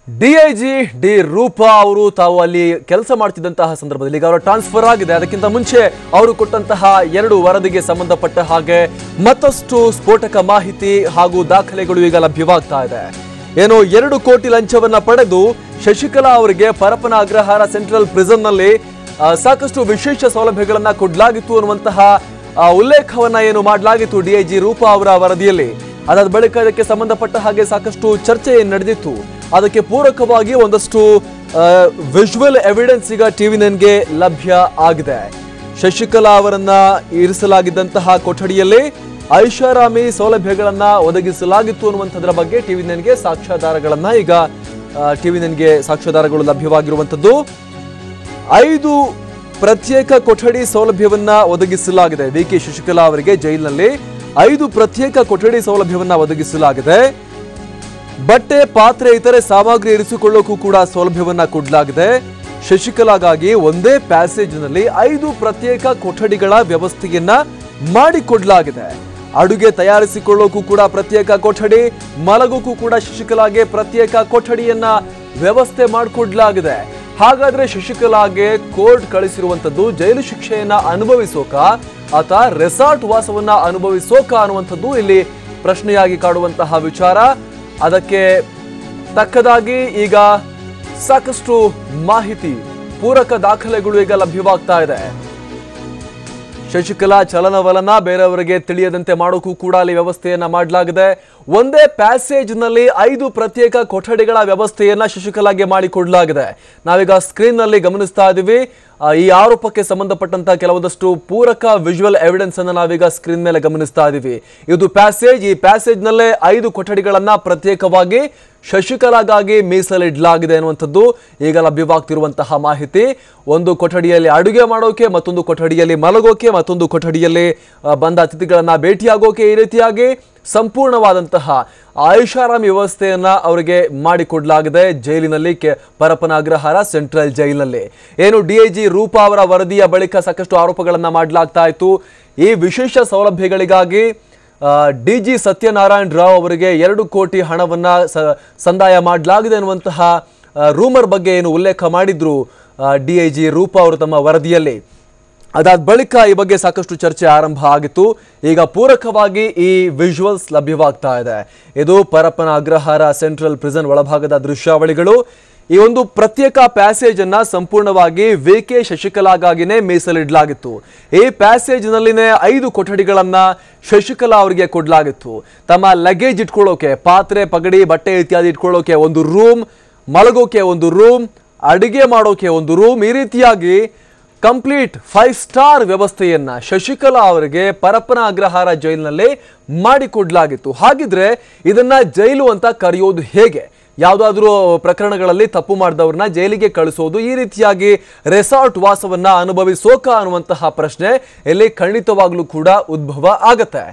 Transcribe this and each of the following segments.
DIG D Roopa ಅವರು ತಾವು ಅಲ್ಲಿ ಕೆಲಸ ಮಾಡ್ತಿದ್ದಂತಹ ಸಂದರ್ಭದಲ್ಲಿ ಈಗ ಅವರ ಟ್ರಾನ್ಸ್ಫರ್ ಆಗಿದೆ. ಅದಕ್ಕಿಂತ ಮುಂಚೆ ಅವರು ಕೊಟ್ಟಂತಹ 2 ವರದಿಗೆ ಸಂಬಂಧಪಟ್ಟ ಹಾಗೆ ಮತ್ತಷ್ಟು ಸ್ಫೋಟಕ ಮಾಹಿತಿ ಹಾಗೂ ದಾಖಲೆಗಳು ಈಗ ಲಭ್ಯವಾಗ್ತಾ ಇದೆ. ಏನು 2 ಕೋಟಿ ಲಂಚವನ್ನ ಪಡೆದು ಶಶಿಕಲಾ ಅವರಿಗೆ ಪರಪ್ಪನ ಅಗ್ರಹಾರ ಸೆಂಟ್ರಲ್ ಪ್ರಿಸನ್ ನಲ್ಲಿ ಸಾಕಷ್ಟು ವಿಶೇಷ ಸೌಲಭ್ಯಗಳನ್ನ ಕೊಡಲಾಗಿತ್ತು ಅನ್ನುವಂತಹ ಉಲ್ಲೇಖವನ್ನ ಏನು ಮಾಡಲಾಗಿತ್ತು ಡಿಐಜಿ ರೂಪಾ ಅವರ ವರದಿಯಲ್ಲಿ. ಅದಾದ ಬಳಿಕ ಇದಕ್ಕೆ ಸಂಬಂಧಪಟ್ಟ ಹಾಗೆ ಸಾಕಷ್ಟು ಚರ್ಚೆ ನಡೆದಿತ್ತು. ಅದಕ್ಕೆ ಪೂರಕವಾಗಿ ಒಂದಷ್ಟು ವಿಜುವಲ್ ಎವಿಡೆನ್ಸ್ ಈಗ ಟಿವಿ9ಗೆ ಲಭ್ಯ ಆಗಿದೆ. ಶಶಿಕಲಾ ಅವರನ್ನ ಇರಿಸಲಾಗಿದ್ದಂತಹ ಕೊಠಡಿಯಲ್ಲಿ ಐಷಾರಾಮಿ ಸೌಲಭ್ಯಗಳನ್ನ ಒದಗಿಸಲಾಗಿತ್ತು ಅನ್ನುವಂಥದ್ರ ಬಗ್ಗೆ ಟಿವಿ9ಗೆ ಸಾಕ್ಷ್ಯಾಧಾರಗಳನ್ನ ಈಗ ಟಿವಿ9ಗೆ ಸಾಕ್ಷ್ಯಾಧಾರಗಳು ಲಭ್ಯವಾಗಿರುವಂತದ್ದು. 5 ಪ್ರತ್ಯೇಕ ಕೊಠಡಿ ಸೌಲಭ್ಯವನ್ನ ಒದಗಿಸಲಾಗಿದೆ. ವಿಕೆ ಶಶಿಕಲಾ ಅವರಿಗೆ ಜೈಲಿನಲ್ಲಿ 5 ಪ್ರತ್ಯೇಕ ಕೊಠಡಿ ಸೌಲಭ್ಯವನ್ನ ಒದಗಿಸಲಾಗಿದೆ. ಬಟ್ಟೆ, ಪಾತ್ರೆ, ಇತರೆ ಸಾಮಗ್ರಿ ಇರಿಸಿಕೊಳ್ಳೋಕ್ಕೂ ಕೂಡ ಸೌಲಭ್ಯವನ್ನ ಕೊಡಲಾಗಿದೆ. ಶಶಿಕಲಾಗಾಗಿ ಒಂದೇ ಪ್ಯಾಸೇಜ್ನಲ್ಲಿ 5 ಪ್ರತ್ಯೇಕ ಕೊಠಡಿಗಳ ವ್ಯವಸ್ಥೆಯನ್ನ ಮಾಡಿಕೊಡಲಾಗಿದೆ. ಅಡುಗೆ ತಯಾರಿಸಿಕೊಳ್ಳೋಕ್ಕೂ ಕೂಡ ಪ್ರತ್ಯೇಕ ಕೊಠಡಿ, ಮಲಗೋಕ್ಕೂ ಕೂಡ ಶಶಿಕಲಾಗೆ ಪ್ರತ್ಯೇಕ ಕೊಠಡಿಯನ್ನ ವ್ಯವಸ್ಥೆ ಮಾಡಿಕೊಡಲಾಗಿದೆ. ಹಾಗಾದ್ರೆ ಶಶಿಕಲಾಗೆ ಕೋರ್ಟ್ ಕಳಿಸಿರುವಂತದ್ದು ಜೈಲು ಶಿಕ್ಷೆಯನ್ನ ಅನುಭವಿಸೋಕ ಅಥವಾ ರೆಸಾರ್ಟ್ ವಾಸವನ್ನ ಅನುಭವಿಸೋಕ ಅನ್ನುವಂಥದ್ದು ಇಲ್ಲಿ ಪ್ರಶ್ನೆಯಾಗಿ ಕಾಡುವಂತಹ ವಿಚಾರ. ಅದಕ್ಕೆ ತಕ್ಕದಾಗಿ ಈಗ ಸಾಕಷ್ಟು ಮಾಹಿತಿ, ಪೂರಕ ದಾಖಲೆಗಳು ಈಗ ಲಭ್ಯವಾಗ್ತಾ ಇದೆ. ಶಶಿಕಲಾ ಚಲನವಲನ ಬೇರೆಯವರಿಗೆ ತಿಳಿಯದಂತೆ ಮಾಡೋಕ್ಕೂ ಕೂಡ ಅಲ್ಲಿ ವ್ಯವಸ್ಥೆಯನ್ನ ಮಾಡಲಾಗಿದೆ. ಒಂದೇ ಪ್ಯಾಸೇಜ್ ನಲ್ಲಿ 5 ಪ್ರತ್ಯೇಕ ಕೊಠಡಿಗಳ ವ್ಯವಸ್ಥೆಯನ್ನ ಶಶಿಕಲಾಗೆ ಮಾಡಿಕೊಡಲಾಗಿದೆ. ನಾವೀಗ ಸ್ಕ್ರೀನ್ ನಲ್ಲಿ ಗಮನಿಸ್ತಾ ಇದ್ದೀವಿ. ಈ ಆರೋಪಕ್ಕೆ ಸಂಬಂಧಪಟ್ಟಂತಹ ಕೆಲವೊಂದಷ್ಟು ಪೂರಕ ವಿಜುವಲ್ ಎವಿಡೆನ್ಸ್ ಅನ್ನ ನಾವೀಗ ಸ್ಕ್ರೀನ್ ಮೇಲೆ ಗಮನಿಸ್ತಾ ಇದ್ದೀವಿ. ಇದು ಪ್ಯಾಸೇಜ್. ಈ ಪ್ಯಾಸೇಜ್ ನಲ್ಲೇ 5 ಕೊಠಡಿಗಳನ್ನ ಪ್ರತ್ಯೇಕವಾಗಿ ಶಶಿಕಲಾಗಾಗಿ ಮೀಸಲಿಡಲಾಗಿದೆ ಅನ್ನುವಂಥದ್ದು ಈಗ ಲಭ್ಯವಾಗ್ತಿರುವಂತಹ ಮಾಹಿತಿ. ಒಂದು ಕೊಠಡಿಯಲ್ಲಿ ಅಡುಗೆ ಮಾಡೋಕೆ, ಮತ್ತೊಂದು ಕೊಠಡಿಯಲ್ಲಿ ಮಲಗೋಕೆ, ಮತ್ತೊಂದು ಕೊಠಡಿಯಲ್ಲಿ ಬಂದ ಅತಿಥಿಗಳನ್ನ ಭೇಟಿಯಾಗೋಕೆ, ಈ ರೀತಿಯಾಗಿ ಸಂಪೂರ್ಣವಾದಂತಹ ಐಷಾರಾಮಿ ವ್ಯವಸ್ಥೆಯನ್ನ ಅವರಿಗೆ ಮಾಡಿಕೊಡಲಾಗಿದೆ ಜೈಲಿನಲ್ಲಿ, ಪರಪ್ಪನ ಅಗ್ರಹಾರ ಸೆಂಟ್ರಲ್ ಜೈಲಿನಲ್ಲಿ. ಏನು ಡಿಐಜಿ ರೂಪಾ ಅವರ ವರದಿಯ ಬಳಿಕ ಸಾಕಷ್ಟು ಆರೋಪಗಳನ್ನ ಮಾಡಲಾಗ್ತಾ ಇತ್ತು. ಈ ವಿಶೇಷ ಸೌಲಭ್ಯಗಳಿಗಾಗಿ ಡಿಜಿ ಸತ್ಯನಾರಾಯಣ ರಾವ್ ಅವರಿಗೆ 2 ಕೋಟಿ ಹಣವನ್ನ ಸಂದಾಯ ಮಾಡಲಾಗಿದೆ ಅನ್ನುವಂತಹ ರೂಮರ್ ಬಗ್ಗೆ ಏನು ಉಲ್ಲೇಖ ಮಾಡಿದ್ರು ಡಿಐಜಿ ರೂಪಾ ಅವರು ತಮ್ಮ ವರದಿಯಲ್ಲಿ. ಅದಾದ ಬಳಿಕ ಈ ಬಗ್ಗೆ ಸಾಕಷ್ಟು ಚರ್ಚೆ ಆರಂಭ ಆಗಿತ್ತು. ಈಗ ಪೂರಕವಾಗಿ ಈ ವಿಜುವಲ್ಸ್ ಲಭ್ಯವಾಗ್ತಾ ಇದೆ. ಇದು ಪರಪ್ಪನ ಅಗ್ರಹಾರ ಸೆಂಟ್ರಲ್ ಪ್ರಿಸನ್ ಒಳಭಾಗದ ದೃಶ್ಯಾವಳಿಗಳು. ಈ ಒಂದು ಪ್ರತ್ಯೇಕ ಪ್ಯಾಸೇಜ್ ಅನ್ನ ಸಂಪೂರ್ಣವಾಗಿ ವಿಕೆ ಶಶಿಕಲಾಗಾಗಿನೇ ಮೀಸಲಿಡಲಾಗಿತ್ತು. ಈ ಪ್ಯಾಸೇಜ್ ನಲ್ಲಿನೇ 5 ಕೊಠಡಿಗಳನ್ನ ಶಶಿಕಲಾ ಅವರಿಗೆ ಕೊಡಲಾಗಿತ್ತು. ತಮ್ಮ ಲಗೇಜ್ ಇಟ್ಕೊಳ್ಳೋಕೆ, ಪಾತ್ರೆ, ಪಗಡಿ, ಬಟ್ಟೆ ಇತ್ಯಾದಿ ಇಟ್ಕೊಳ್ಳೋಕೆ ಒಂದು ರೂಮ್, ಮಲಗೋಕೆ ಒಂದು ರೂಮ್, ಅಡಿಗೆ ಮಾಡೋಕೆ ಒಂದು ರೂಮ್, ಈ ರೀತಿಯಾಗಿ ಕಂಪ್ಲೀಟ್ 5 ಸ್ಟಾರ್ ವ್ಯವಸ್ಥೆಯನ್ನ ಶಶಿಕಲಾ ಅವರಿಗೆ ಪರಪ್ಪನ ಅಗ್ರಹಾರ ಜೈಲಿನಲ್ಲಿ ಮಾಡಿಕೊಡ್ಲಾಗಿತ್ತು. ಹಾಗಿದ್ರೆ ಇದನ್ನ ಜೈಲು ಅಂತ ಕರೆಯೋದು ಹೇಗೆ? ಯಾವುದಾದ್ರೂ ಪ್ರಕರಣಗಳಲ್ಲಿ ತಪ್ಪು ಮಾಡಿದವ್ರನ್ನ ಜೈಲಿಗೆ ಕಳಿಸೋದು, ಈ ರೀತಿಯಾಗಿ ರೆಸಾರ್ಟ್ ವಾಸವನ್ನ ಅನುಭವಿಸೋಕ ಅನ್ನುವಂತಹ ಪ್ರಶ್ನೆ ಇಲ್ಲಿ ಖಂಡಿತವಾಗ್ಲೂ ಕೂಡ ಉದ್ಭವ ಆಗತ್ತೆ.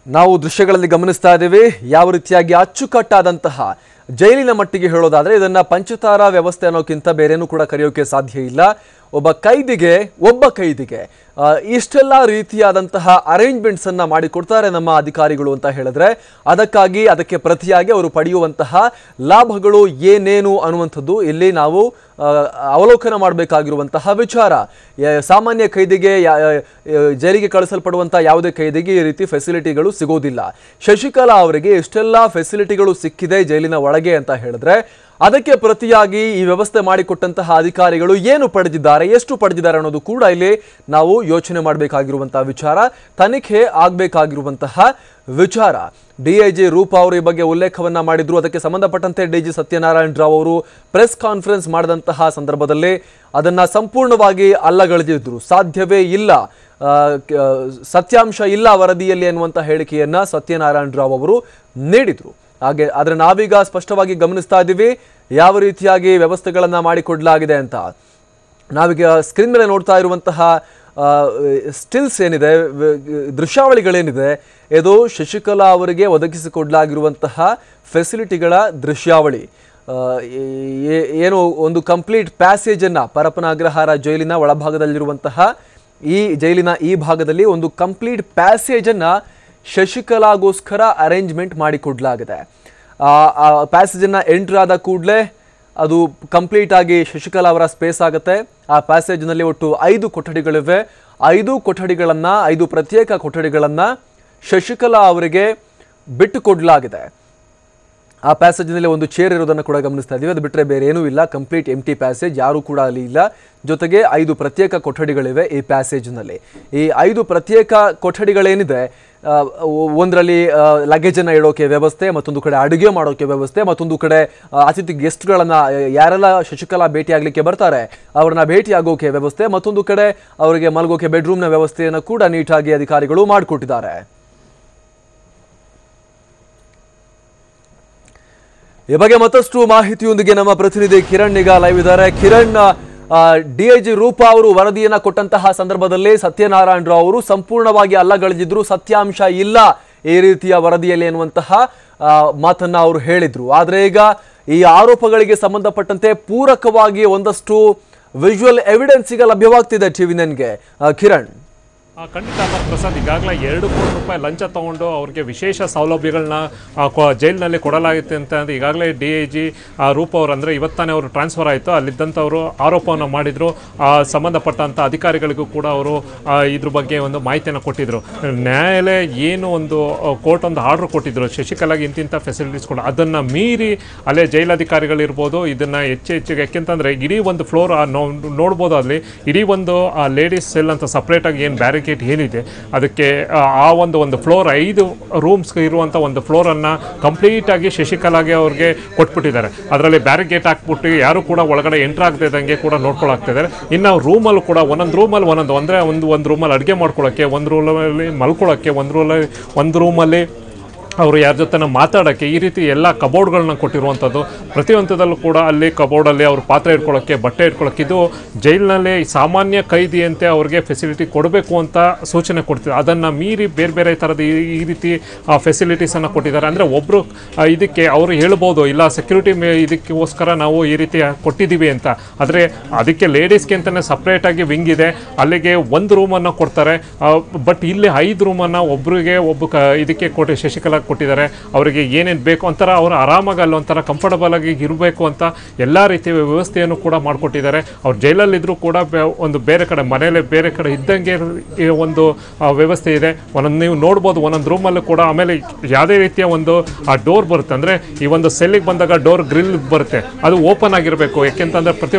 ನಾವು ದೃಶ್ಯಗಳಲ್ಲಿ ಗಮನಿಸ್ತಾ ಇದ್ದೀವಿ ಯಾವ ರೀತಿಯಾಗಿ ಅಚ್ಚುಕಟ್ಟಾದಂತಹ ಜೈಲಿನ ಮಟ್ಟಿಗೆ ಹೇಳೋದಾದ್ರೆ ಇದನ್ನ ಪಂಚತಾರ ವ್ಯವಸ್ಥೆ ಅನ್ನೋಕ್ಕಿಂತ ಬೇರೇನೂ ಕೂಡ ಕರೆಯೋಕೆ ಸಾಧ್ಯ ಇಲ್ಲ. ಒಬ್ಬ ಕೈದಿಗೆ ಇಷ್ಟೆಲ್ಲ ರೀತಿಯಾದಂತಹ ಅರೇಂಜ್ಮೆಂಟ್ಸ್ ಅನ್ನ ಮಾಡಿಕೊಡ್ತಾರೆ ನಮ್ಮ ಅಧಿಕಾರಿಗಳು ಅಂತ ಹೇಳಿದ್ರೆ ಅದಕ್ಕೆ ಪ್ರತಿಯಾಗಿ ಅವರು ಪಡೆಯುವಂತಹ ಲಾಭಗಳು ಏನೇನು ಅನ್ನುವಂಥದ್ದು ಇಲ್ಲಿ ನಾವು ಅವಲೋಕನ ಮಾಡಬೇಕಾಗಿರುವಂತಹ ವಿಚಾರ. ಸಾಮಾನ್ಯ ಕೈದಿಗೆ, ಜೈಲಿಗೆ ಕಳಿಸಲ್ಪಡುವಂತಹ ಯಾವುದೇ ಕೈದಿಗೆ ಈ ರೀತಿ ಫೆಸಿಲಿಟಿಗಳು ಸಿಗೋದಿಲ್ಲ. ಶಶಿಕಲಾ ಅವರಿಗೆ ಇಷ್ಟೆಲ್ಲ ಫೆಸಿಲಿಟಿಗಳು ಸಿಕ್ಕಿದೆ ಜೈಲಿನ ಒಳಗೆ ಅಂತ ಹೇಳಿದ್ರೆ ಅದಕ್ಕೆ ಪ್ರತಿಯಾಗಿ ಈ ವ್ಯವಸ್ಥೆ ಮಾಡಿಕೊಟ್ಟಂತಹ ಅಧಿಕಾರಿಗಳು ಏನು ಪಡೆದಿದ್ದಾರೆ, ಎಷ್ಟು ಪಡೆದಿದ್ದಾರೆ ಅನ್ನೋದು ಕೂಡ ಇಲ್ಲಿ ನಾವು ಯೋಚನೆ ಮಾಡಬೇಕಾಗಿರುವಂತಹ ವಿಚಾರ, ತನಿಖೆ ಆಗಬೇಕಾಗಿರುವಂತಹ ವಿಚಾರ. ಡಿಐಜಿ ರೂಪಾ ಅವರು ಈ ಬಗ್ಗೆ ಉಲ್ಲೇಖವನ್ನ ಮಾಡಿದ್ರು. ಅದಕ್ಕೆ ಸಂಬಂಧಪಟ್ಟಂತೆ ಡಿಜಿ ಸತ್ಯನಾರಾಯಣ ರಾವ್ ಅವರು ಪ್ರೆಸ್ ಕಾನ್ಫರೆನ್ಸ್ ಮಾಡಿದಂತಹ ಸಂದರ್ಭದಲ್ಲಿ ಅದನ್ನ ಸಂಪೂರ್ಣವಾಗಿ ಅಲ್ಲಗಳೆದಿದ್ರು. ಸಾಧ್ಯವೇ ಇಲ್ಲ, ಸತ್ಯಾಂಶ ಇಲ್ಲ ವರದಿಯಲ್ಲಿ ಅನ್ನುವಂಥ ಹೇಳಿಕೆಯನ್ನ ಸತ್ಯನಾರಾಯಣ ರಾವ್ ಅವರು ನೀಡಿದ್ರು. ಹಾಗೆ ಆದ್ರೆ ನಾವೀಗ ಸ್ಪಷ್ಟವಾಗಿ ಗಮನಿಸ್ತಾ ಇದ್ದೀವಿ ಯಾವ ರೀತಿಯಾಗಿ ವ್ಯವಸ್ಥೆಗಳನ್ನ ಮಾಡಿಕೊಡ್ಲಾಗಿದೆ ಅಂತ. ನಾವೀಗ ಸ್ಕ್ರೀನ್ ಮೇಲೆ ನೋಡ್ತಾ ಇರುವಂತಹ ಸ್ಟಿಲ್ಸ್ ಏನಿದೆ, ದೃಶ್ಯಾವಳಿಗಳೇನಿದೆ, ಇದು ಶಶಿಕಲಾ ಅವರಿಗೆ ಒದಗಿಸಿಕೊಡ್ಲಾಗಿರುವಂತಹ ಫೆಸಿಲಿಟಿಗಳ ದೃಶ್ಯಾವಳಿ. ಏನು ಒಂದು ಕಂಪ್ಲೀಟ್ ಪ್ಯಾಸೇಜ್ ಅನ್ನ ಪರಪ್ಪನ ಅಗ್ರಹಾರ ಜೈಲಿನ ಒಳಭಾಗದಲ್ಲಿರುವಂತಹ ಈ ಜೈಲಿನ ಈ ಭಾಗದಲ್ಲಿ ಒಂದು ಕಂಪ್ಲೀಟ್ ಪ್ಯಾಸೇಜನ್ನು ಶಶಿಕಲಾಗೋಸ್ಕರ ಅರೇಂಜ್ಮೆಂಟ್ ಮಾಡಿಕೊಡ್ಲಾಗಿದೆ. ಆ ಪ್ಯಾಸೇಜನ್ನು ಎಂಟ್ರ್ ಆದ ಕೂಡಲೇ ಅದು ಕಂಪ್ಲೀಟ್ ಆಗಿ ಶಶಿಕಲಾ ಅವರ ಸ್ಪೇಸ್ ಆಗುತ್ತೆ. ಆ ಪ್ಯಾಸೇಜ್ನಲ್ಲಿ ಒಟ್ಟು 5 ಕೊಠಡಿಗಳಿವೆ. 5 ಪ್ರತ್ಯೇಕ ಕೊಠಡಿಗಳನ್ನು ಶಶಿಕಲಾ ಅವರಿಗೆ ಬಿಟ್ಟು ಕೊಡಲಾಗಿದೆ. ಆ ಪ್ಯಾಸೇಜ್ನಲ್ಲಿ ಒಂದು ಚೇರ್ ಇರೋದನ್ನು ಕೂಡ ಗಮನಿಸ್ತಾ ಇದ್ದೀವಿ. ಅದು ಬಿಟ್ಟರೆ ಬೇರೆ ಏನೂ ಇಲ್ಲ, ಕಂಪ್ಲೀಟ್ ಎಂಟಿ ಪ್ಯಾಸೇಜ್, ಯಾರೂ ಕೂಡ ಅಲ್ಲಿ ಇಲ್ಲ. ಜೊತೆಗೆ 5 ಪ್ರತ್ಯೇಕ ಕೊಠಡಿಗಳಿವೆ ಈ ಪ್ಯಾಸೇಜ್ನಲ್ಲಿ. ಈ 5 ಪ್ರತ್ಯೇಕ ಕೊಠಡಿಗಳೇನಿದೆ, ಒಂದರಲ್ಲಿ ಲಗೇಜನ್ನು ಇಡೋಕೆ ವ್ಯವಸ್ಥೆ, ಮತ್ತೊಂದು ಕಡೆ ಅಡುಗೆ ಮಾಡೋಕೆ ವ್ಯವಸ್ಥೆ, ಮತ್ತೊಂದು ಕಡೆ ಅತಿಥಿ ಗೆಸ್ಟ್ಗಳನ್ನು ಯಾರೆಲ್ಲ ಶಶಿಕಲಾ ಭೇಟಿಯಾಗಲಿಕ್ಕೆ ಬರ್ತಾರೆ ಅವ್ರನ್ನ ಭೇಟಿಯಾಗೋಕೆ ವ್ಯವಸ್ಥೆ, ಮತ್ತೊಂದು ಕಡೆ ಅವರಿಗೆ ಮಲಗೋಕೆ ಬೆಡ್ರೂಮ್ನ ವ್ಯವಸ್ಥೆಯನ್ನು ಕೂಡ ನೀಟಾಗಿ ಅಧಿಕಾರಿಗಳು ಮಾಡಿಕೊಟ್ಟಿದ್ದಾರೆ. ಈ ಬಗ್ಗೆ ಮತ್ತಷ್ಟು ಮಾಹಿತಿಯೊಂದಿಗೆ ನಮ್ಮ ಪ್ರತಿನಿಧಿ ಕಿರಣ್ ಈಗ ಲೈವ್ ಇದ್ದಾರೆ. ಕಿರಣ್, ಡಿಐಜಿ ರೂಪಾ ಅವರು ವರದಿಯನ್ನ ಕೊಟ್ಟಂತಹ ಸಂದರ್ಭದಲ್ಲಿ ಸತ್ಯನಾರಾಯಣ ರಾವ್ ಅವರು ಸಂಪೂರ್ಣವಾಗಿ ಅಲ್ಲಗಳೆದಿದ್ರು, ಸತ್ಯಾಂಶ ಇಲ್ಲ ಈ ರೀತಿಯ ವರದಿಯಲ್ಲಿ ಎನ್ನುವಂತಹ ಮಾತನ್ನ ಅವರು ಹೇಳಿದ್ರು. ಆದ್ರೆ ಈಗ ಈ ಆರೋಪಗಳಿಗೆ ಸಂಬಂಧಪಟ್ಟಂತೆ ಪೂರಕವಾಗಿ ಒಂದಷ್ಟು ವಿಜುವಲ್ ಎವಿಡೆನ್ಸ್ ಈಗ ಲಭ್ಯವಾಗ್ತಿದೆ ಟಿವಿ9ಗೆ. ಕಿರಣ್, ಖಂಡಿತ ಅಮರ್ ಪ್ರಸಾದ್, ಈಗಾಗಲೇ 2 ಕೋಟಿ ರೂಪಾಯಿ ಲಂಚ ತಗೊಂಡು ಅವ್ರಿಗೆ ವಿಶೇಷ ಸೌಲಭ್ಯಗಳನ್ನ ಜೈಲಿನಲ್ಲಿ ಕೊಡಲಾಗುತ್ತೆ ಅಂತ ಈಗಾಗಲೇ DIG ರೂಪ ಅವರು, ಅಂದರೆ ಇವತ್ತಾನೆ ಅವರು ಟ್ರಾನ್ಸ್ಫರ್ ಆಯಿತು, ಅಲ್ಲಿದ್ದಂಥವರು ಆರೋಪವನ್ನು ಮಾಡಿದರು. ಸಂಬಂಧಪಟ್ಟಂಥ ಅಧಿಕಾರಿಗಳಿಗೂ ಕೂಡ ಅವರು ಇದ್ರ ಬಗ್ಗೆ ಒಂದು ಮಾಹಿತಿಯನ್ನು ಕೊಟ್ಟಿದ್ದರು. ನ್ಯಾಯಾಲಯ ಏನು ಒಂದು ಕೋರ್ಟ್ ಒಂದು ಆರ್ಡರ್ ಕೊಟ್ಟಿದ್ರು ಶಶಿಕಲಾಗೆ ಇಂತಿಂಥ ಫೆಸಿಲಿಟೀಸ್ ಕೊಡ, ಅದನ್ನು ಮೀರಿ ಅಲ್ಲೇ ಜೈಲಧಿಕಾರಿಗಳಿರ್ಬೋದು ಇದನ್ನು ಹೆಚ್ಚಿಗೆ, ಯಾಕೆಂತಂದರೆ ಇಡೀ ಒಂದು ಫ್ಲೋರ್ ನೋಡ್ಬೋದು, ಅಲ್ಲಿ ಇಡೀ ಒಂದು ಲೇಡೀಸ್ ಸೆಲ್ ಅಂತ ಸಪ್ರೇಟಾಗಿ ಏನು ಬ್ಯಾರಿಕೇಡ್ ಏನಿದೆ ಅದಕ್ಕೆ ಆ ಒಂದು ಫ್ಲೋರ್ 5 ರೂಮ್ಸ್ ಇರುವಂಥ ಒಂದು ಫ್ಲೋರನ್ನು ಕಂಪ್ಲೀಟಾಗಿ ಶಶಿಕಲಾಗೆ ಅವ್ರಿಗೆ ಕೊಟ್ಬಿಟ್ಟಿದ್ದಾರೆ. ಅದರಲ್ಲಿ ಬ್ಯಾರಿಕೇಡ್ ಹಾಕ್ಬಿಟ್ಟು ಯಾರು ಕೂಡ ಒಳಗಡೆ ಎಂಟ್ರ್ ಆಗದಿದ್ದಂಗೆ ಕೂಡ ನೋಡ್ಕೊಳಾಗ್ತಿದ್ದಾರೆ. ಇನ್ನು ರೂಮಲ್ಲೂ ಕೂಡ ಒಂದೊಂದು ರೂಮಲ್ಲಿ ಅಂದರೆ ಒಂದು ರೂಮಲ್ಲಿ ಅಡುಗೆ ಮಾಡ್ಕೊಳ್ಳೋಕ್ಕೆ, ಒಂದು ರೂಮಲ್ಲಿ ಮಲ್ಕೊಳ್ಳೋಕ್ಕೆ, ಒಂದು ರೂಮಲ್ಲಿ ಅವರು ಯಾರ ಜೊತೆ ಮಾತಾಡೋಕ್ಕೆ, ಈ ರೀತಿ ಎಲ್ಲ ಕಬೋರ್ಡ್ಗಳನ್ನ ಕೊಟ್ಟಿರುವಂಥದ್ದು. ಪ್ರತಿಯೊಂದದಲ್ಲೂ ಕೂಡ ಅಲ್ಲಿ ಕಬೋರ್ಡಲ್ಲಿ ಅವರು ಪಾತ್ರೆ ಇಟ್ಕೊಳ್ಳೋಕ್ಕೆ, ಬಟ್ಟೆ ಇಟ್ಕೊಳ್ಳೋಕ್ಕೆ, ಇದು ಜೈಲಿನಲ್ಲಿ ಸಾಮಾನ್ಯ ಕೈದಿಯಂತೆ ಅವ್ರಿಗೆ ಫೆಸಿಲಿಟಿ ಕೊಡಬೇಕು ಅಂತ ಸೂಚನೆ ಕೊಡ್ತಿದ್ದಾರೆ. ಅದನ್ನು ಮೀರಿ ಬೇರೆ ಥರದ ಈ ರೀತಿ ಫೆಸಿಲಿಟೀಸನ್ನು ಕೊಟ್ಟಿದ್ದಾರೆ. ಅಂದರೆ ಒಬ್ಬರು ಇದಕ್ಕೆ ಅವರು ಹೇಳ್ಬೋದು, ಇಲ್ಲ ಸೆಕ್ಯೂರಿಟಿ ಇದಕ್ಕೋಸ್ಕರ ನಾವು ಈ ರೀತಿ ಕೊಟ್ಟಿದ್ದೀವಿ ಅಂತ. ಆದರೆ ಅದಕ್ಕೆ ಲೇಡೀಸ್ಗೆ ಅಂತಲೇ ಸಪ್ರೇಟಾಗಿ ವಿಂಗ್ ಇದೆ, ಅಲ್ಲಿಗೆ ಒಂದು ರೂಮನ್ನು ಕೊಡ್ತಾರೆ. ಬಟ್ ಇಲ್ಲಿ 5 ರೂಮನ್ನು ಒಬ್ಬರಿಗೆ ಇದಕ್ಕೆ ಕೊಟ್ಟು ಶಶಿಕಲಾ ಕೊಟ್ಟಿದ್ದಾರೆ. ಅವರಿಗೆ ಏನೇನು ಬೇಕು ಒಂಥರ ಅವರು ಆರಾಮಾಗಿ ಅಲ್ಲಿ ಒಂಥರ ಕಂಫರ್ಟಬಲ್ ಆಗಿ ಇರಬೇಕು ಅಂತ ಎಲ್ಲ ರೀತಿಯ ವ್ಯವಸ್ಥೆಯನ್ನು ಕೂಡ ಮಾಡಿಕೊಟ್ಟಿದ್ದಾರೆ. ಅವ್ರು ಜೈಲಲ್ಲಿದ್ದರೂ ಕೂಡ ಒಂದು ಬೇರೆ ಕಡೆ ಮನೆಯಲ್ಲೇ ಬೇರೆ ಕಡೆ ಇದ್ದಂಗೆ ಒಂದು ವ್ಯವಸ್ಥೆ ಇದೆ. ನೀವು ನೋಡ್ಬೋದು ಒಂದೊಂದು ರೂಮಲ್ಲೂ ಕೂಡ. ಆಮೇಲೆ ಯಾವುದೇ ರೀತಿಯ ಒಂದು ಡೋರ್ ಬರುತ್ತೆ, ಅಂದರೆ ಈ ಒಂದು ಸೆಲ್ಲಿಗೆ ಬಂದಾಗ ಡೋರ್ ಗ್ರಿಲ್ ಬರುತ್ತೆ, ಅದು ಓಪನ್ ಆಗಿರಬೇಕು. ಯಾಕೆಂತಂದರೆ ಪ್ರತಿ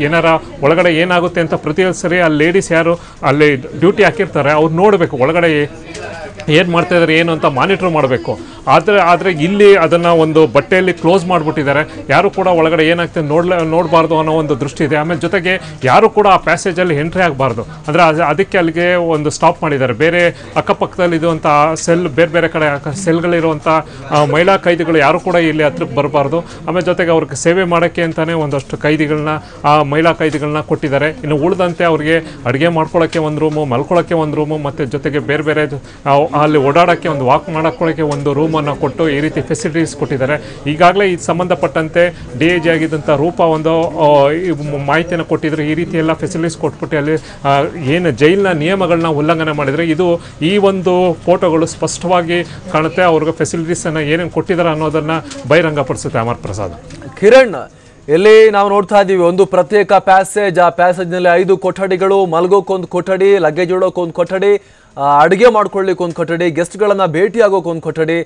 ಏನಾರ ಒಳಗಡೆ ಏನಾಗುತ್ತೆ ಅಂತ ಪ್ರತಿ ಸರಿ ಆ ಲೇಡೀಸ್ ಯಾರು ಅಲ್ಲಿ ಡ್ಯೂಟಿ ಹಾಕಿರ್ತಾರೆ ಅವ್ರು ನೋಡಬೇಕು ಒಳಗಡೆ ಏನು ಮಾಡ್ತಾಯಿದ್ದಾರೆ ಏನು ಅಂತ ಮಾನಿಟ್ರ್ ಮಾಡಬೇಕು. ಆದರೆ ಇಲ್ಲಿ ಅದನ್ನು ಒಂದು ಬಟ್ಟೆಯಲ್ಲಿ ಕ್ಲೋಸ್ ಮಾಡಿಬಿಟ್ಟಿದ್ದಾರೆ. ಯಾರು ಕೂಡ ಒಳಗಡೆ ಏನಾಗ್ತದೆ ನೋಡಬಾರ್ದು ಅನ್ನೋ ಒಂದು ದೃಷ್ಟಿ ಇದೆ. ಆಮೇಲೆ ಜೊತೆಗೆ ಯಾರು ಕೂಡ ಆ ಪ್ಯಾಸೇಜಲ್ಲಿ ಎಂಟ್ರಿ ಆಗಬಾರ್ದು, ಅಂದರೆ ಅದಕ್ಕೆ ಅಲ್ಲಿಗೆ ಒಂದು ಸ್ಟಾಪ್ ಮಾಡಿದ್ದಾರೆ. ಬೇರೆ ಅಕ್ಕಪಕ್ಕದಲ್ಲಿ ಇರುವಂಥ ಬೇರೆ ಕಡೆ ಸೆಲ್ಗಳಿರುವಂಥ ಮಹಿಳಾ ಕೈದಿಗಳು ಯಾರು ಕೂಡ ಇಲ್ಲಿ ಹತ್ರಕ್ಕೆ ಬರಬಾರ್ದು. ಆಮೇಲೆ ಜೊತೆಗೆ ಅವ್ರಿಗೆ ಸೇವೆ ಮಾಡೋಕ್ಕೆ ಅಂತಲೇ ಒಂದಷ್ಟು ಕೈದಿಗಳನ್ನ, ಆ ಮಹಿಳಾ ಕೈದಿಗಳನ್ನ ಕೊಟ್ಟಿದ್ದಾರೆ. ಇನ್ನು ಉಳಿದಂತೆ ಅವ್ರಿಗೆ ಅಡುಗೆ ಮಾಡ್ಕೊಳ್ಳೋಕ್ಕೆ ಒಂದು ರೂಮು, ಮಲ್ಕೊಳ್ಳೋಕ್ಕೆ ಒಂದು ರೂಮು, ಮತ್ತು ಜೊತೆಗೆ ಬೇರೆ ಅಲ್ಲಿ ಓಡಾಡೋಕ್ಕೆ ಒಂದು ವಾಕ್ ಮಾಡೋಕ್ಕೆ ಒಂದು ರೂಮನ್ನು ಕೊಟ್ಟು ಈ ರೀತಿ ಫೆಸಿಲಿಟೀಸ್ ಕೊಟ್ಟಿದ್ದಾರೆ. ಈಗಾಗಲೇ ಇದು ಸಂಬಂಧಪಟ್ಟಂತೆ DIG ಆಗಿದ್ದಂಥ ರೂಪ ಒಂದು ಮಾಹಿತಿಯನ್ನು ಕೊಟ್ಟಿದ್ರು. ಈ ರೀತಿ ಎಲ್ಲ ಫೆಸಿಲಿಟೀಸ್ ಕೊಟ್ಬಿಟ್ಟು ಅಲ್ಲಿ ಏನು ಜೈಲಿನ ನಿಯಮಗಳನ್ನ ಉಲ್ಲಂಘನೆ ಮಾಡಿದರೆ ಇದು ಈ ಒಂದು ಫೋಟೋಗಳು ಸ್ಪಷ್ಟವಾಗಿ ಕಾಣುತ್ತೆ. ಅವ್ರಿಗೆ ಫೆಸಿಲಿಟೀಸನ್ನು ಏನೇನು ಕೊಟ್ಟಿದ್ದಾರೆ ಅನ್ನೋದನ್ನು ಬಹಿರಂಗಪಡಿಸುತ್ತೆ. ಅಮರ್ ಪ್ರಸಾದ್, ಕಿರಣ್, ಇಲ್ಲಿ ನಾವು ನೋಡ್ತಾ ಇದ್ದೀವಿ ಒಂದು ಪ್ರತ್ಯೇಕ ಪ್ಯಾಸೇಜ್. ಆ ಪ್ಯಾಸೇಜ್ನಲ್ಲಿ 5 ಕೊಠಡಿಗಳು, ಮಲ್ಗೋಕೊಂದು ಕೊಠಡಿ, ಲಗೇಜ್ ಇಡೋಕೊಂದು ಕೊಠಡಿ, ಅಡುಗೆ ಮಾಡ್ಕೊಳ್ಳಿಕ್ಕೆ ಒಂದು ಕೊಠಡಿ, ಗೆಸ್ಟ್ಗಳನ್ನು ಭೇಟಿಯಾಗೋಕೆ ಒಂದು ಕೊಠಡಿ.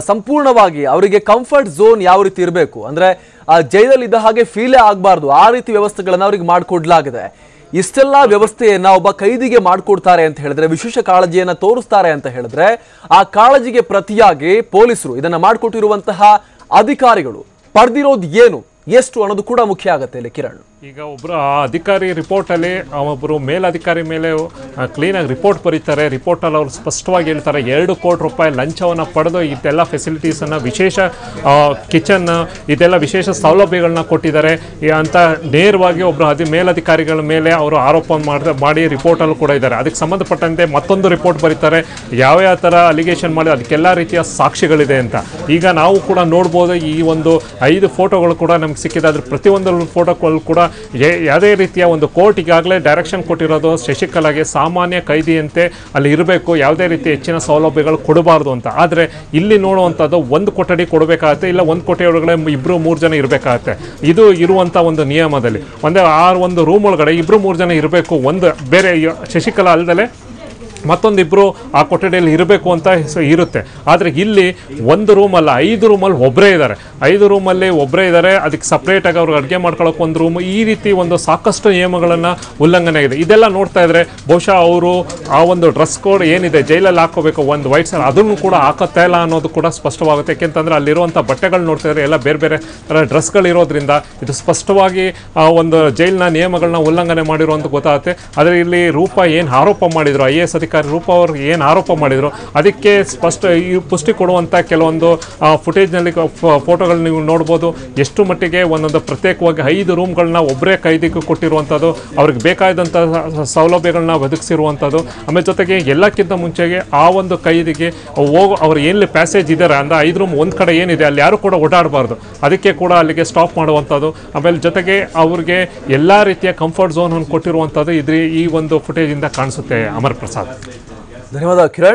ಸಂಪೂರ್ಣವಾಗಿ ಅವರಿಗೆ ಕಂಫರ್ಟ್ ಝೋನ್ ಯಾವ ರೀತಿ ಇರಬೇಕು, ಅಂದರೆ ಆ ಜೈಲಲ್ಲಿ ಇದ್ದ ಹಾಗೆ ಫೀಲೇ ಆಗಬಾರ್ದು, ಆ ರೀತಿ ವ್ಯವಸ್ಥೆಗಳನ್ನು ಅವ್ರಿಗೆ ಮಾಡಿಕೊಡ್ಲಾಗಿದೆ. ಇಷ್ಟೆಲ್ಲ ವ್ಯವಸ್ಥೆಯನ್ನ ಒಬ್ಬ ಕೈದಿಗೆ ಮಾಡಿಕೊಡ್ತಾರೆ ಅಂತ ಹೇಳಿದ್ರೆ, ವಿಶೇಷ ಕಾಳಜಿಯನ್ನು ತೋರಿಸ್ತಾರೆ ಅಂತ ಹೇಳಿದ್ರೆ, ಆ ಕಾಳಜಿಗೆ ಪ್ರತಿಯಾಗಿ ಪೊಲೀಸರು ಇದನ್ನು ಮಾಡಿಕೊಟ್ಟಿರುವಂತಹ ಅಧಿಕಾರಿಗಳು ಪಡೆದಿರೋದು ಏನು, ಎಷ್ಟು ಅನ್ನೋದು ಕೂಡ ಮುಖ್ಯ ಆಗುತ್ತೆ ಇಲ್ಲಿ. ಕಿರಣ್, ಈಗ ಒಬ್ಬರು ಆ ಅಧಿಕಾರಿ ರಿಪೋರ್ಟಲ್ಲಿ ಒಬ್ಬರು ಮೇಲಧಿಕಾರಿ ಮೇಲೆ ಕ್ಲೀನಾಗಿ ರಿಪೋರ್ಟ್ ಬರೀತಾರೆ. ರಿಪೋರ್ಟಲ್ಲಿ ಅವರು ಸ್ಪಷ್ಟವಾಗಿ ಹೇಳ್ತಾರೆ 2 ಕೋಟಿ ರೂಪಾಯಿ ಲಂಚವನ್ನು ಪಡೆದು ಇದೆಲ್ಲ ಫೆಸಿಲಿಟೀಸನ್ನು, ವಿಶೇಷ ಕಿಚನ್, ಇದೆಲ್ಲ ವಿಶೇಷ ಸೌಲಭ್ಯಗಳನ್ನ ಕೊಟ್ಟಿದ್ದಾರೆ ಅಂತ ನೇರವಾಗಿ ಒಬ್ಬರು ಮೇಲಧಿಕಾರಿಗಳ ಮೇಲೆ ಅವರು ಆರೋಪ ಮಾಡಿ ರಿಪೋರ್ಟಲ್ಲೂ ಕೂಡ ಇದ್ದಾರೆ. ಅದಕ್ಕೆ ಸಂಬಂಧಪಟ್ಟಂತೆ ಮತ್ತೊಂದು ರಿಪೋರ್ಟ್ ಬರೀತಾರೆ, ಯಾವ ಥರ ಅಲಿಗೇಷನ್ ಮಾಡಿ ಅದಕ್ಕೆಲ್ಲ ರೀತಿಯ ಸಾಕ್ಷಿಗಳಿದೆ ಅಂತ. ಈಗ ನಾವು ಕೂಡ ನೋಡ್ಬೋದು, ಈ ಒಂದು 5 ಫೋಟೋಗಳು ಕೂಡ ನಮ್ಗೆ ಸಿಕ್ಕಿದೆ. ಅದ್ರ ಪ್ರತಿಯೊಂದು ಫೋಟೋಗಳು ಕೂಡ ಯಾವುದೇ ರೀತಿಯ ಒಂದು ಕೋರ್ಟ್ ಈಗಾಗಲೇ ಡೈರೆಕ್ಷನ್ ಕೊಟ್ಟಿರೋದು ಶಶಿಕಲಾಗೆ ಸಾಮಾನ್ಯ ಕೈದಿಯಂತೆ ಅಲ್ಲಿ ಇರಬೇಕು, ಯಾವುದೇ ರೀತಿ ಹೆಚ್ಚಿನ ಸೌಲಭ್ಯಗಳು ಕೊಡಬಾರ್ದು ಅಂತ. ಆದರೆ ಇಲ್ಲಿ ನೋಡುವಂಥದ್ದು ಒಂದು ಕೊಠಡಿ ಕೊಡಬೇಕಾಗತ್ತೆ, ಇಲ್ಲ ಒಂದು ಕೊಠಡಿ ಒಳಗಡೆ 2-3 ಜನ ಇರಬೇಕಾಗತ್ತೆ. ಇದು ಇರುವಂಥ ಒಂದು ನಿಯಮದಲ್ಲಿ ಒಂದು ರೂಮ್ ಒಳಗಡೆ 2-3 ಜನ ಇರಬೇಕು. ಒಂದು ಬೇರೆ ಶಶಿಕಲಾ ಅಲ್ಲದೆ ಮತ್ತೊಂದಿಬ್ಬರು ಆ ಕೊಠಡಿಯಲ್ಲಿ ಇರಬೇಕು ಅಂತ ಇರುತ್ತೆ. ಆದರೆ ಇಲ್ಲಿ ಒಂದು ರೂಮಲ್ಲ, 5 ರೂಮಲ್ಲಿ ಒಬ್ಬರೇ ಇದ್ದಾರೆ. 5 ರೂಮಲ್ಲಿ ಒಬ್ಬರೇ ಇದ್ದಾರೆ, ಅದಕ್ಕೆ ಸಪ್ರೇಟಾಗಿ ಅವ್ರಿಗೆ ಅಡುಗೆ ಮಾಡ್ಕೊಳ್ಳೋಕೆ ಒಂದು ರೂಮ್, ಈ ರೀತಿ ಒಂದು ಸಾಕಷ್ಟು ನಿಯಮಗಳನ್ನು ಉಲ್ಲಂಘನೆ ಆಗಿದೆ. ಇದೆಲ್ಲ ನೋಡ್ತಾ ಇದ್ರೆ ಬಹುಶಃ ಅವರು ಆ ಒಂದು ಡ್ರೆಸ್ ಕೋಡ್ ಏನಿದೆ ಜೈಲಲ್ಲಿ ಹಾಕೋಬೇಕು ಒಂದು ವೈಟ್ ಸರ್, ಅದನ್ನು ಕೂಡ ಹಾಕುತ್ತಾ ಇಲ್ಲ ಅನ್ನೋದು ಕೂಡ ಸ್ಪಷ್ಟವಾಗುತ್ತೆ. ಯಾಕೆಂತಂದರೆ ಅಲ್ಲಿರುವಂಥ ಬಟ್ಟೆಗಳು ನೋಡ್ತಾ ಇದ್ರೆ ಎಲ್ಲ ಬೇರೆ ಬೇರೆ ಥರ ಡ್ರೆಸ್ಗಳಿರೋದ್ರಿಂದ ಇದು ಸ್ಪಷ್ಟವಾಗಿ ಒಂದು ಜೈಲಿನ ನಿಯಮಗಳನ್ನ ಉಲ್ಲಂಘನೆ ಮಾಡಿರುವಂತ ಗೊತ್ತಾಗುತ್ತೆ. ಆದರೆ ಇಲ್ಲಿ ರೂಪ ಏನು ಆರೋಪ ಮಾಡಿದ್ರು, IAS ಅಧಿಕಾರಿ ರೂಪ ಅವರು ಏನು ಆರೋಪ ಮಾಡಿದ್ರು ಅದಕ್ಕೆ ಸ್ಪಷ್ಟ ಪುಷ್ಟಿ ಕೊಡುವಂಥ ಕೆಲವೊಂದು ಫುಟೇಜ್ನಲ್ಲಿ ಫೋಟೋಗಳು ನೀವು ನೋಡ್ಬೋದು. ಎಷ್ಟು ಮಟ್ಟಿಗೆ ಒಂದೊಂದು ಪ್ರತ್ಯೇಕವಾಗಿ 5 ರೂಮ್ಗಳನ್ನ ಒಬ್ಬರೇ ಕೈದಿಗೆ ಕೊಟ್ಟಿರುವಂಥದ್ದು, ಅವ್ರಿಗೆ ಬೇಕಾದಂಥ ಸೌಲಭ್ಯಗಳನ್ನ ಒದಗಿಸಿರುವಂಥದ್ದು. ಆಮೇಲೆ ಜೊತೆಗೆ ಎಲ್ಲಕ್ಕಿಂತ ಮುಂಚೆಗೆ ಆ ಒಂದು ಕೈದಿಗೆ ಅವ್ರು ಎಲ್ಲಿ ಪ್ಯಾಸೇಜ್ ಇದ್ದಾರೆ ಅಂದರೆ 5 ರೂಮ್ ಒಂದು ಕಡೆ ಏನಿದೆ ಅಲ್ಲಿ ಯಾರು ಕೂಡ ಓಡಾಡಬಾರ್ದು, ಅದಕ್ಕೆ ಕೂಡ ಅಲ್ಲಿಗೆ ಸ್ಟಾಪ್ ಮಾಡುವಂಥದ್ದು. ಆಮೇಲೆ ಜೊತೆಗೆ ಅವ್ರಿಗೆ ಎಲ್ಲ ರೀತಿಯ ಕಂಫರ್ಟ್ ಝೋನ್ ಅನ್ನು ಕೊಟ್ಟಿರುವಂಥದ್ದು ಈ ಒಂದು ಫುಟೇಜಿಂದ ಕಾಣಿಸುತ್ತೆ. ಅಮರ್ ಪ್ರಸಾದ್, ಧನ್ಯವಾದ ಕಿರಣ್.